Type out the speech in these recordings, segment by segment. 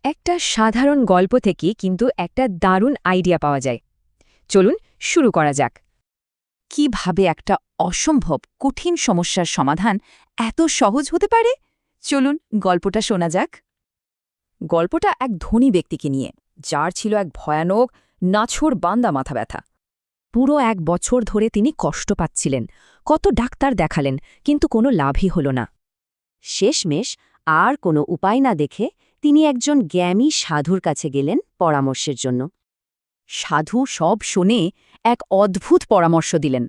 একটা সাধারণ গল্প থেকে কিন্তু একটা দারুণ আইডিয়া পাওয়া যায়। চলুন শুরু করা যাক। কিভাবে একটা অসম্ভব কঠিন সমস্যার সমাধান এত সহজ হতে পারে? চলুন গল্পটা শোনা যাক। গল্পটা এক ধনী ব্যক্তিকে নিয়ে, যার ছিল এক ভয়ানক নাছোড় বান্দা মাথা ব্যথা। পুরো 1 বছর ধরে তিনি কষ্ট পাচ্ছিলেন, কত ডাক্তার দেখালেন, কিন্তু কোনো লাভই হল না। শেষমেশ আর কোনো উপায় না দেখে তিনি একজন জ্ঞানী সাধুর কাছে গেলেন পরামর্শের জন্য। সাধু সব শুনে এক অদ্ভুত পরামর্শ দিলেন,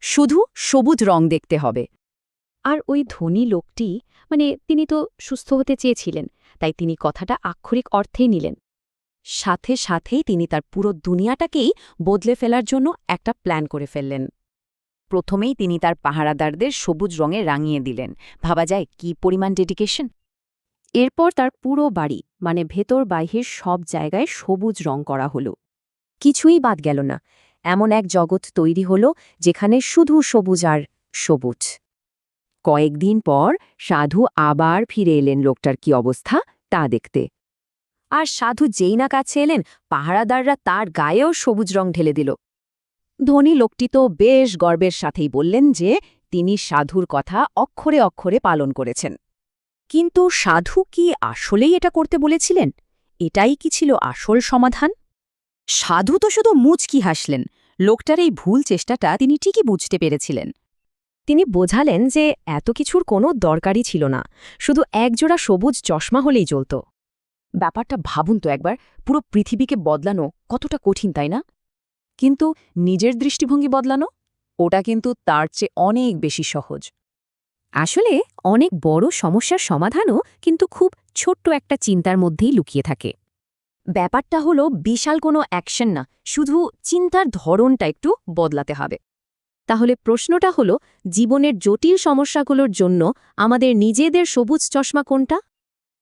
শুধু সবুজ রং দেখতে হবে। আর ওই ধনী লোকটি তিনি তো সুস্থ হতে চেয়েছিলেন, তাই তিনি কথাটা আক্ষরিক অর্থেই নিলেন। সাথে সাথেই তিনি তার পুরো দুনিয়াটাকেই বদলে ফেলার জন্য একটা প্ল্যান করে ফেললেন। প্রথমেই তিনি তার পাহারাদারদের সবুজ রঙে রাঙিয়ে দিলেন। ভাবা যায় কি পরিমাণ ডেডিকেশন। এরপর তার পুরো বাড়ি ভেতর বাহির সব জায়গায় সবুজ রং করা হলো। কিছুই বাদ গেল না, এমন এক জগৎ তৈরি হল যেখানে শুধু সবুজ আর সবুজ। কয়েকদিন পর সাধু আবার ফিরে এলেন লোকটার কি অবস্থা তা দেখতে। আর সাধু যেই না কাছে এলেন, পাহারাদাররা তার গায়েও সবুজ রং ঢেলে দিল। ধনী লোকটি তো বেশ গর্বের সাথেই বললেন যে তিনি সাধুর কথা অক্ষরে অক্ষরে পালন করেছেন। কিন্তু সাধু কি আসলেই এটা করতে বলেছিলেন? এটাই কি ছিল আসল সমাধান? সাধু তো শুধু মুচকি হাসলেন। লোকটার এই ভুল চেষ্টাটা তিনি ঠিকই বুঝতে পেরেছিলেন। তিনি বোঝালেন যে এত কিছুর কোনো দরকারই ছিল না, শুধু একজোড়া সবুজ চশমা হলেই চলত। ব্যাপারটা ভাবুন তো একবার, পুরো পৃথিবীকে বদলানো কতটা কঠিন, তাই না? কিন্তু নিজের দৃষ্টিভঙ্গি বদলানো, ওটা কিন্তু তার চেয়ে অনেক বেশি সহজ। আসলে অনেক বড় সমস্যার সমাধানও কিন্তু খুব ছোট্ট একটা চিন্তার মধ্যেই লুকিয়ে থাকে। ব্যাপারটা হলো বিশাল কোনো অ্যাকশন না, শুধু চিন্তার ধরনটা একটু বদলাতে হবে। তাহলে প্রশ্নটা হলো, জীবনের জটিল সমস্যাগুলোর জন্য আমাদের নিজেদের সবুজ চশমা কোনটা?